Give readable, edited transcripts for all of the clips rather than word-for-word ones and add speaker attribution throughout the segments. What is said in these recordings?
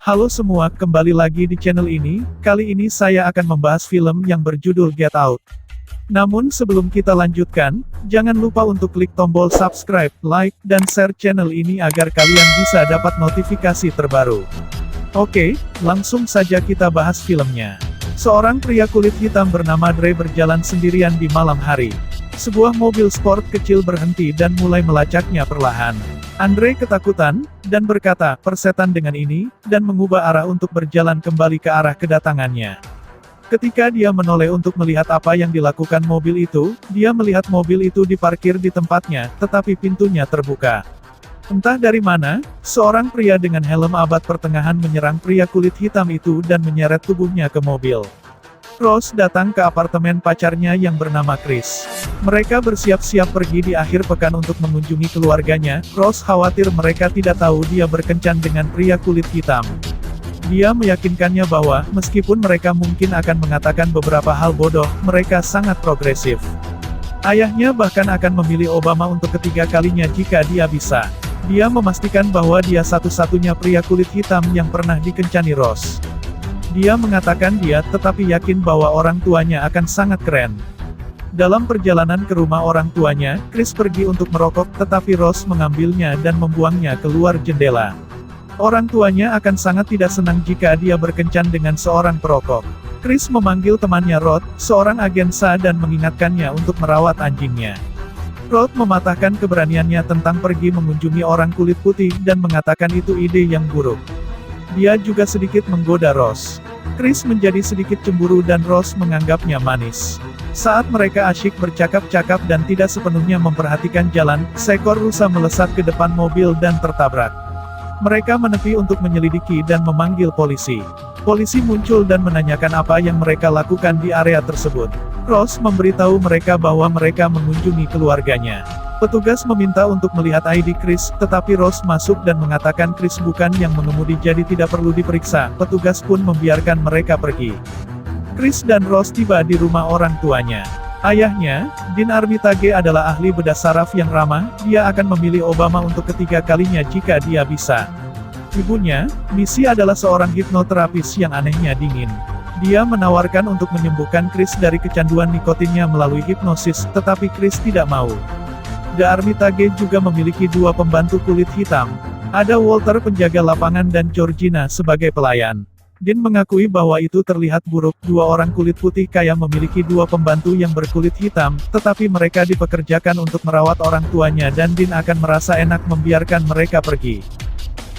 Speaker 1: Halo semua, kembali lagi di channel ini. Kali ini saya akan membahas film yang berjudul Get Out. Namun sebelum kita lanjutkan, jangan lupa untuk klik tombol subscribe, like, dan share channel ini agar kalian bisa dapat notifikasi terbaru. Oke, langsung saja kita bahas filmnya. Seorang pria kulit hitam bernama Dre berjalan sendirian di malam hari. Sebuah mobil sport kecil berhenti dan mulai melacaknya perlahan. Andre ketakutan, dan berkata, "Persetan dengan ini," dan mengubah arah untuk berjalan kembali ke arah kedatangannya. Ketika dia menoleh untuk melihat apa yang dilakukan mobil itu, dia melihat mobil itu diparkir di tempatnya, tetapi pintunya terbuka. Entah dari mana, seorang pria dengan helm abad pertengahan menyerang pria kulit hitam itu dan menyeret tubuhnya ke mobil. Rose datang ke apartemen pacarnya yang bernama Chris. Mereka bersiap-siap pergi di akhir pekan untuk mengunjungi keluarganya. Rose khawatir mereka tidak tahu dia berkencan dengan pria kulit hitam. Dia meyakinkannya bahwa, meskipun mereka mungkin akan mengatakan beberapa hal bodoh, mereka sangat progresif. Ayahnya bahkan akan memilih Obama untuk ketiga kalinya jika dia bisa. Dia memastikan bahwa dia satu-satunya pria kulit hitam yang pernah dikencani Rose. Dia mengatakan dia tetapi yakin bahwa orang tuanya akan sangat keren. Dalam perjalanan ke rumah orang tuanya, Chris pergi untuk merokok, tetapi Rose mengambilnya dan membuangnya keluar jendela. Orang tuanya akan sangat tidak senang jika dia berkencan dengan seorang perokok. Chris memanggil temannya Rod, seorang agen SA, dan mengingatkannya untuk merawat anjingnya. Rod mematahkan keberaniannya tentang pergi mengunjungi orang kulit putih dan mengatakan itu ide yang buruk. Dia juga sedikit menggoda Rose. Chris menjadi sedikit cemburu dan Rose menganggapnya manis. Saat mereka asyik bercakap-cakap dan tidak sepenuhnya memperhatikan jalan, seekor rusa melesat ke depan mobil dan tertabrak. Mereka menepi untuk menyelidiki dan memanggil polisi. Polisi muncul dan menanyakan apa yang mereka lakukan di area tersebut. Rose memberitahu mereka bahwa mereka mengunjungi keluarganya. Petugas meminta untuk melihat ID Chris, tetapi Rose masuk dan mengatakan Chris bukan yang mengemudi jadi tidak perlu diperiksa. Petugas pun membiarkan mereka pergi. Chris dan Rose tiba di rumah orang tuanya. Ayahnya, Dean Armitage, adalah ahli bedah saraf yang ramah. Dia akan memilih Obama untuk ketiga kalinya jika dia bisa. Ibunya, Missy, adalah seorang hipnoterapis yang anehnya dingin. Dia menawarkan untuk menyembuhkan Chris dari kecanduan nikotinnya melalui hipnosis, tetapi Chris tidak mau. The Armitage juga memiliki dua pembantu kulit hitam. Ada Walter penjaga lapangan dan Georgina sebagai pelayan. Dean mengakui bahwa itu terlihat buruk. Dua orang kulit putih kaya memiliki dua pembantu yang berkulit hitam, tetapi mereka dipekerjakan untuk merawat orang tuanya dan Dean akan merasa enak membiarkan mereka pergi.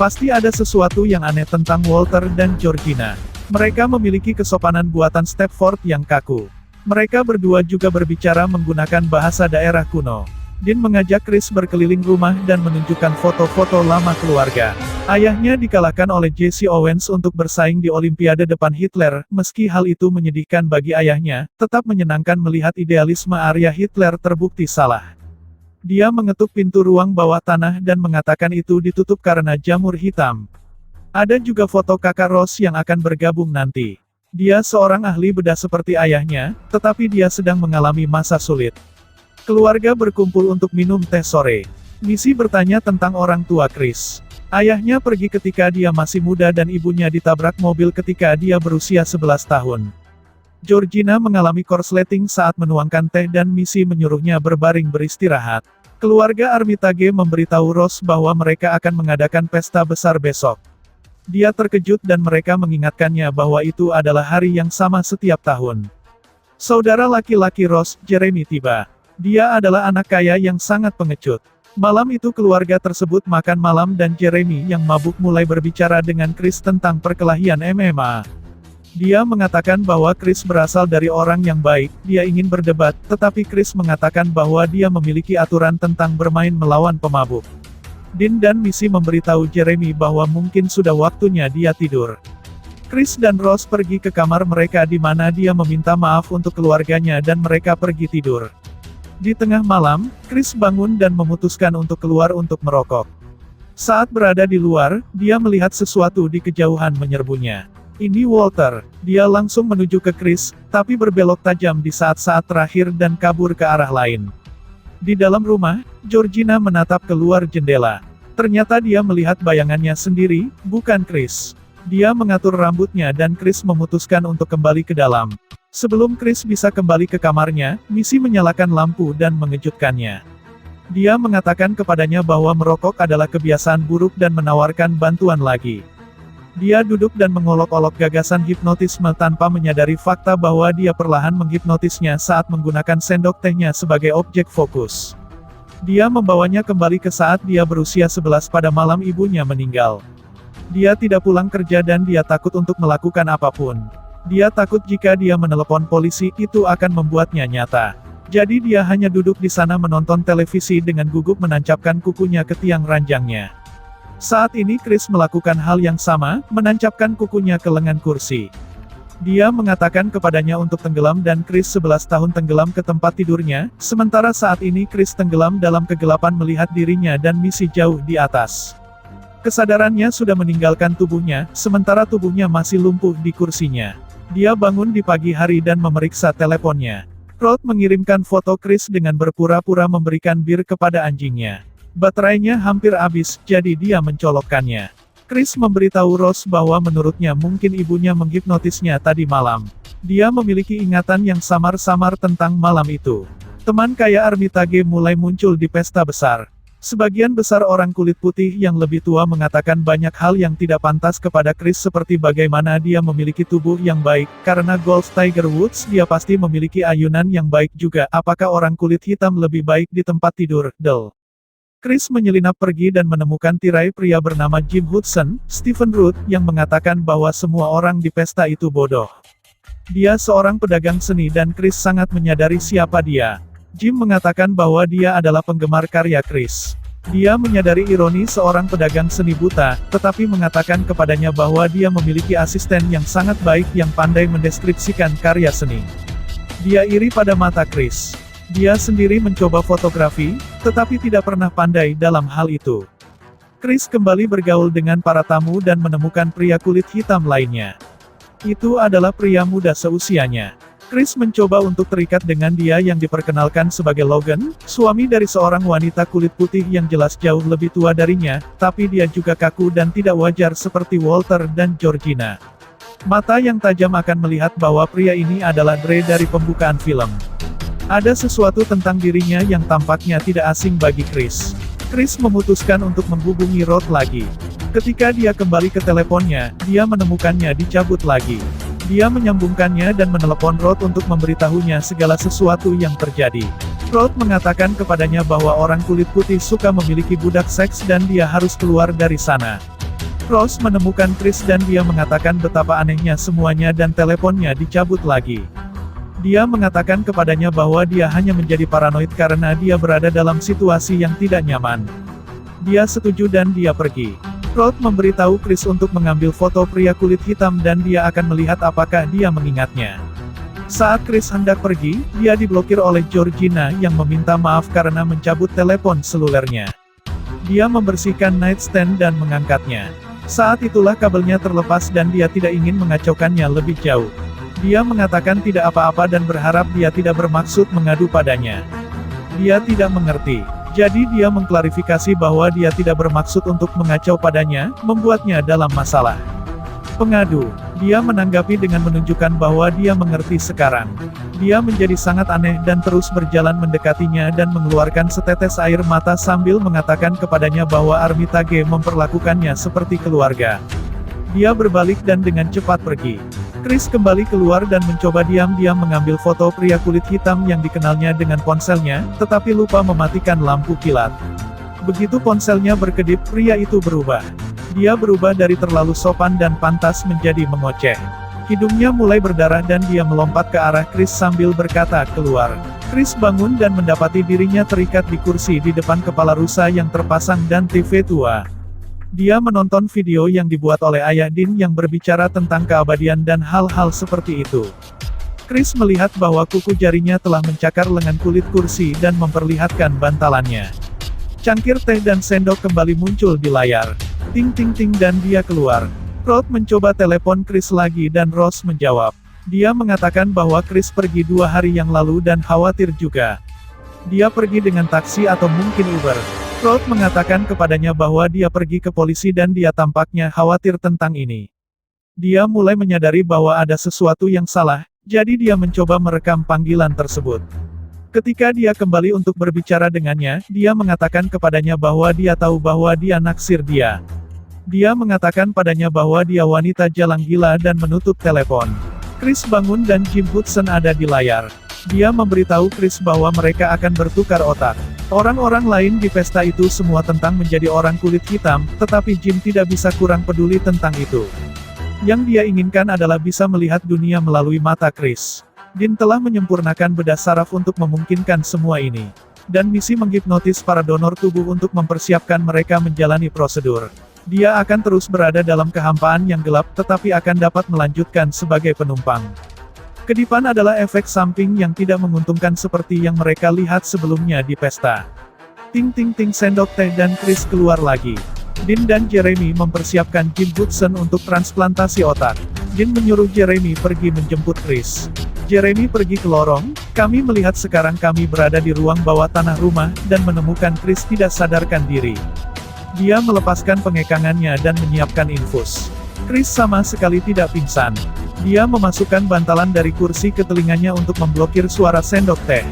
Speaker 1: Pasti ada sesuatu yang aneh tentang Walter dan Georgina. Mereka memiliki kesopanan buatan Stepford yang kaku. Mereka berdua juga berbicara menggunakan bahasa daerah kuno. Dean mengajak Chris berkeliling rumah dan menunjukkan foto-foto lama keluarga. Ayahnya dikalahkan oleh Jesse Owens untuk bersaing di Olimpiade depan Hitler. Meski hal itu menyedihkan bagi ayahnya, tetap menyenangkan melihat idealisme Arya Hitler terbukti salah. Dia mengetuk pintu ruang bawah tanah dan mengatakan itu ditutup karena jamur hitam. Ada juga foto kakak Rose yang akan bergabung nanti. Dia seorang ahli bedah seperti ayahnya, tetapi dia sedang mengalami masa sulit. Keluarga berkumpul untuk minum teh sore. Missy bertanya tentang orang tua Chris. Ayahnya pergi ketika dia masih muda dan ibunya ditabrak mobil ketika dia berusia 11 tahun. Georgina mengalami korsleting saat menuangkan teh dan Missy menyuruhnya berbaring beristirahat. Keluarga Armitage memberitahu Rose bahwa mereka akan mengadakan pesta besar besok. Dia terkejut dan mereka mengingatkannya bahwa itu adalah hari yang sama setiap tahun. Saudara laki-laki Rose, Jeremy, tiba. Dia adalah anak kaya yang sangat pengecut. Malam itu keluarga tersebut makan malam dan Jeremy yang mabuk mulai berbicara dengan Chris tentang perkelahian MMA. Dia mengatakan bahwa Chris berasal dari orang yang baik, dia ingin berdebat, tetapi Chris mengatakan bahwa dia memiliki aturan tentang bermain melawan pemabuk. Dean dan Missy memberitahu Jeremy bahwa mungkin sudah waktunya dia tidur. Chris dan Rose pergi ke kamar mereka di mana dia meminta maaf untuk keluarganya dan mereka pergi tidur. Di tengah malam, Chris bangun dan memutuskan untuk keluar untuk merokok. Saat berada di luar, dia melihat sesuatu di kejauhan menyerbunya. Ini Walter. Dia langsung menuju ke Chris, tapi berbelok tajam di saat-saat terakhir dan kabur ke arah lain. Di dalam rumah, Georgina menatap keluar jendela. Ternyata dia melihat bayangannya sendiri, bukan Chris. Dia mengatur rambutnya dan Chris memutuskan untuk kembali ke dalam. Sebelum Chris bisa kembali ke kamarnya, Missy menyalakan lampu dan mengejutkannya. Dia mengatakan kepadanya bahwa merokok adalah kebiasaan buruk dan menawarkan bantuan lagi. Dia duduk dan mengolok-olok gagasan hipnotisme tanpa menyadari fakta bahwa dia perlahan menghipnotisnya saat menggunakan sendok tehnya sebagai objek fokus. Dia membawanya kembali ke saat dia berusia 11 pada malam ibunya meninggal. Dia tidak pulang kerja dan dia takut untuk melakukan apapun. Dia takut jika dia menelepon polisi, itu akan membuatnya nyata. Jadi dia hanya duduk di sana menonton televisi dengan gugup menancapkan kukunya ke tiang ranjangnya. Saat ini Chris melakukan hal yang sama, menancapkan kukunya ke lengan kursi. Dia mengatakan kepadanya untuk tenggelam dan Chris 11 tahun tenggelam ke tempat tidurnya, sementara saat ini Chris tenggelam dalam kegelapan melihat dirinya dan Missy jauh di atas. Kesadarannya sudah meninggalkan tubuhnya, sementara tubuhnya masih lumpuh di kursinya. Dia bangun di pagi hari dan memeriksa teleponnya. Rod mengirimkan foto Chris dengan berpura-pura memberikan bir kepada anjingnya. Baterainya hampir habis, jadi dia mencolokkannya. Chris memberitahu Rose bahwa menurutnya mungkin ibunya menghipnotisnya tadi malam. Dia memiliki ingatan yang samar-samar tentang malam itu. Teman kaya Armitage mulai muncul di pesta besar. Sebagian besar orang kulit putih yang lebih tua mengatakan banyak hal yang tidak pantas kepada Chris seperti bagaimana dia memiliki tubuh yang baik, karena golf Tiger Woods dia pasti memiliki ayunan yang baik juga. Apakah orang kulit hitam lebih baik di tempat tidur, Del? Chris menyelinap pergi dan menemukan tirai pria bernama Jim Hudson, Stephen Root, yang mengatakan bahwa semua orang di pesta itu bodoh. Dia seorang pedagang seni dan Chris sangat menyadari siapa dia. Jim mengatakan bahwa dia adalah penggemar karya Chris. Dia menyadari ironi seorang pedagang seni buta, tetapi mengatakan kepadanya bahwa dia memiliki asisten yang sangat baik yang pandai mendeskripsikan karya seni. Dia iri pada mata Chris. Dia sendiri mencoba fotografi, tetapi tidak pernah pandai dalam hal itu. Chris kembali bergaul dengan para tamu dan menemukan pria kulit hitam lainnya. Itu adalah pria muda seusianya. Chris mencoba untuk terikat dengan dia yang diperkenalkan sebagai Logan, suami dari seorang wanita kulit putih yang jelas jauh lebih tua darinya, tapi dia juga kaku dan tidak wajar seperti Walter dan Georgina. Mata yang tajam akan melihat bahwa pria ini adalah Dre dari pembukaan film. Ada sesuatu tentang dirinya yang tampaknya tidak asing bagi Chris. Chris memutuskan untuk menghubungi Rod lagi. Ketika dia kembali ke teleponnya, dia menemukannya dicabut lagi. Dia menyambungkannya dan menelepon Rod untuk memberitahunya segala sesuatu yang terjadi. Rod mengatakan kepadanya bahwa orang kulit putih suka memiliki budak seks dan dia harus keluar dari sana. Rose menemukan Chris dan dia mengatakan betapa anehnya semuanya dan teleponnya dicabut lagi. Dia mengatakan kepadanya bahwa dia hanya menjadi paranoid karena dia berada dalam situasi yang tidak nyaman. Dia setuju dan dia pergi. Rod memberitahu Chris untuk mengambil foto pria kulit hitam dan dia akan melihat apakah dia mengingatnya. Saat Chris hendak pergi, dia diblokir oleh Georgina yang meminta maaf karena mencabut telepon selulernya. Dia membersihkan nightstand dan mengangkatnya. Saat itulah kabelnya terlepas dan dia tidak ingin mengacaukannya lebih jauh. Dia mengatakan tidak apa-apa dan berharap dia tidak bermaksud mengadu padanya. Dia tidak mengerti. Jadi dia mengklarifikasi bahwa dia tidak bermaksud untuk mengacau padanya, membuatnya dalam masalah. Pengadu. Dia menanggapi dengan menunjukkan bahwa dia mengerti sekarang. Dia menjadi sangat aneh dan terus berjalan mendekatinya dan mengeluarkan setetes air mata sambil mengatakan kepadanya bahwa Armitage memperlakukannya seperti keluarga. Dia berbalik dan dengan cepat pergi. Chris kembali keluar dan mencoba diam-diam mengambil foto pria kulit hitam yang dikenalnya dengan ponselnya, tetapi lupa mematikan lampu kilat. Begitu ponselnya berkedip, pria itu berubah. Dia berubah dari terlalu sopan dan pantas menjadi mengoceh. Hidungnya mulai berdarah dan dia melompat ke arah Chris sambil berkata, "Keluar." Chris bangun dan mendapati dirinya terikat di kursi di depan kepala rusa yang terpasang dan TV tua. Dia menonton video yang dibuat oleh Ayah Dean yang berbicara tentang keabadian dan hal-hal seperti itu. Chris melihat bahwa kuku jarinya telah mencakar lengan kulit kursi dan memperlihatkan bantalannya. Cangkir teh dan sendok kembali muncul di layar. Ting ting ting dan dia keluar. Rod mencoba telepon Chris lagi dan Rose menjawab. Dia mengatakan bahwa Chris pergi 2 hari yang lalu dan khawatir juga. Dia pergi dengan taksi atau mungkin Uber. Rod mengatakan kepadanya bahwa dia pergi ke polisi dan dia tampaknya khawatir tentang ini. Dia mulai menyadari bahwa ada sesuatu yang salah, jadi dia mencoba merekam panggilan tersebut. Ketika dia kembali untuk berbicara dengannya, dia mengatakan kepadanya bahwa dia tahu bahwa dia naksir dia. Dia mengatakan padanya bahwa dia wanita jalang gila dan menutup telepon. Chris bangun dan Jim Hudson ada di layar. Dia memberitahu Chris bahwa mereka akan bertukar otak. Orang-orang lain di pesta itu semua tentang menjadi orang kulit hitam, tetapi Jim tidak bisa kurang peduli tentang itu. Yang dia inginkan adalah bisa melihat dunia melalui mata Chris. Dean telah menyempurnakan bedah saraf untuk memungkinkan semua ini. Dan misi menghipnotis para donor tubuh untuk mempersiapkan mereka menjalani prosedur. Dia akan terus berada dalam kehampaan yang gelap tetapi akan dapat melanjutkan sebagai penumpang. Kedipan adalah efek samping yang tidak menguntungkan seperti yang mereka lihat sebelumnya di pesta. Ting ting ting, sendok teh dan Chris keluar lagi. Dean dan Jeremy mempersiapkan Jim Hudson untuk transplantasi otak. Dean menyuruh Jeremy pergi menjemput Chris. Jeremy pergi ke lorong, kami melihat sekarang kami berada di ruang bawah tanah rumah, dan menemukan Chris tidak sadarkan diri. Dia melepaskan pengekangannya dan menyiapkan infus. Chris sama sekali tidak pingsan. Dia memasukkan bantalan dari kursi ke telinganya untuk memblokir suara sendok teh.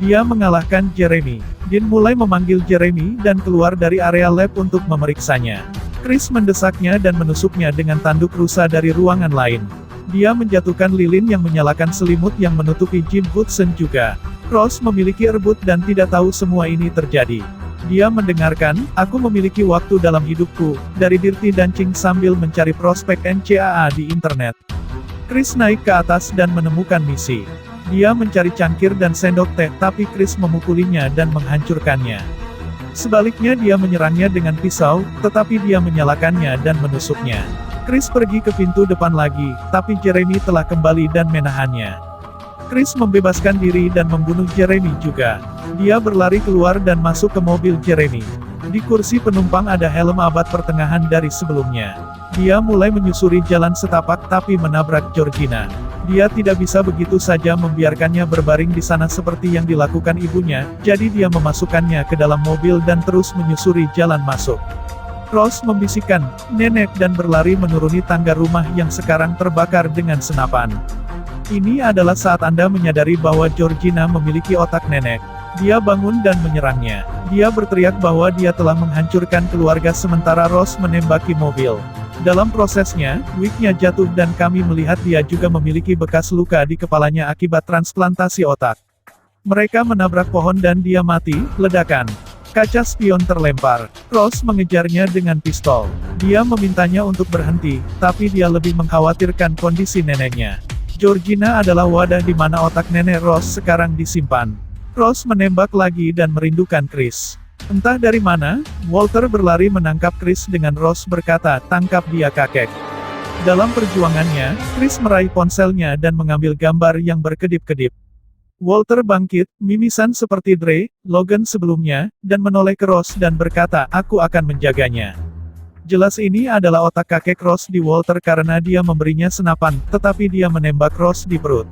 Speaker 1: Dia mengalahkan Jeremy. Dean mulai memanggil Jeremy dan keluar dari area lab untuk memeriksanya. Chris mendesaknya dan menusuknya dengan tanduk rusa dari ruangan lain. Dia menjatuhkan lilin yang menyalakan selimut yang menutupi Jim Hudson juga. Ross memiliki rebut dan tidak tahu semua ini terjadi. Dia mendengarkan, aku memiliki waktu dalam hidupku, dari Dirty Dancing sambil mencari prospek NCAA di internet. Chris naik ke atas dan menemukan misi. Dia mencari cangkir dan sendok teh, tapi Chris memukulinya dan menghancurkannya. Sebaliknya dia menyerangnya dengan pisau, tetapi dia menyalakannya dan menusuknya. Chris pergi ke pintu depan lagi, tapi Jeremy telah kembali dan menahannya. Chris membebaskan diri dan membunuh Jeremy juga. Dia berlari keluar dan masuk ke mobil Jeremy. Di kursi penumpang ada helm abad pertengahan dari sebelumnya. Dia mulai menyusuri jalan setapak tapi menabrak Georgina. Dia tidak bisa begitu saja membiarkannya berbaring di sana seperti yang dilakukan ibunya, jadi dia memasukkannya ke dalam mobil dan terus menyusuri jalan masuk. Ross membisikkan, "Nenek," dan berlari menuruni tangga rumah yang sekarang terbakar dengan senapan. Ini adalah saat Anda menyadari bahwa Georgina memiliki otak nenek. Dia bangun dan menyerangnya. Dia berteriak bahwa dia telah menghancurkan keluarga sementara Ross menembaki mobil. Dalam prosesnya, wignya jatuh dan kami melihat dia juga memiliki bekas luka di kepalanya akibat transplantasi otak. Mereka menabrak pohon dan dia mati, ledakan. Kaca spion terlempar. Ross mengejarnya dengan pistol. Dia memintanya untuk berhenti, tapi dia lebih mengkhawatirkan kondisi neneknya. Georgina adalah wadah di mana otak nenek Ross sekarang disimpan. Ross menembak lagi dan merindukan Chris. Entah dari mana, Walter berlari menangkap Chris dengan Ross berkata, "Tangkap dia kakek." Dalam perjuangannya, Chris meraih ponselnya dan mengambil gambar yang berkedip-kedip. Walter bangkit, mimisan seperti Dre, Logan sebelumnya, dan menoleh ke Ross dan berkata, "Aku akan menjaganya." Jelas ini adalah otak kakek Ross di Walter karena dia memberinya senapan, tetapi dia menembak Ross di perut.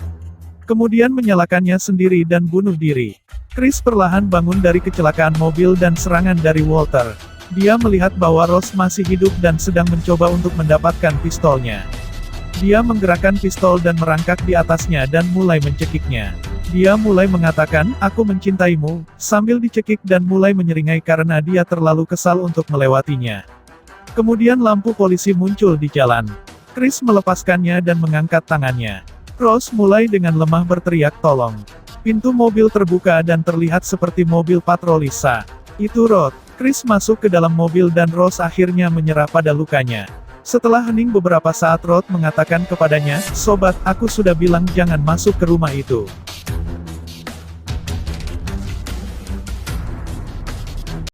Speaker 1: Kemudian menyalakannya sendiri dan bunuh diri. Chris perlahan bangun dari kecelakaan mobil dan serangan dari Walter. Dia melihat bahwa Ross masih hidup dan sedang mencoba untuk mendapatkan pistolnya. Dia menggerakkan pistol dan merangkak di atasnya dan mulai mencekiknya. Dia mulai mengatakan, "Aku mencintaimu," sambil dicekik dan mulai menyeringai karena dia terlalu kesal untuk melewatinya. Kemudian lampu polisi muncul di jalan. Chris melepaskannya dan mengangkat tangannya. Ross mulai dengan lemah berteriak tolong. Pintu mobil terbuka dan terlihat seperti mobil patroli SA. Itu Rod. Chris masuk ke dalam mobil dan Ross akhirnya menyerah pada lukanya. Setelah hening beberapa saat Rod mengatakan kepadanya, "Sobat, aku sudah bilang jangan masuk ke rumah itu."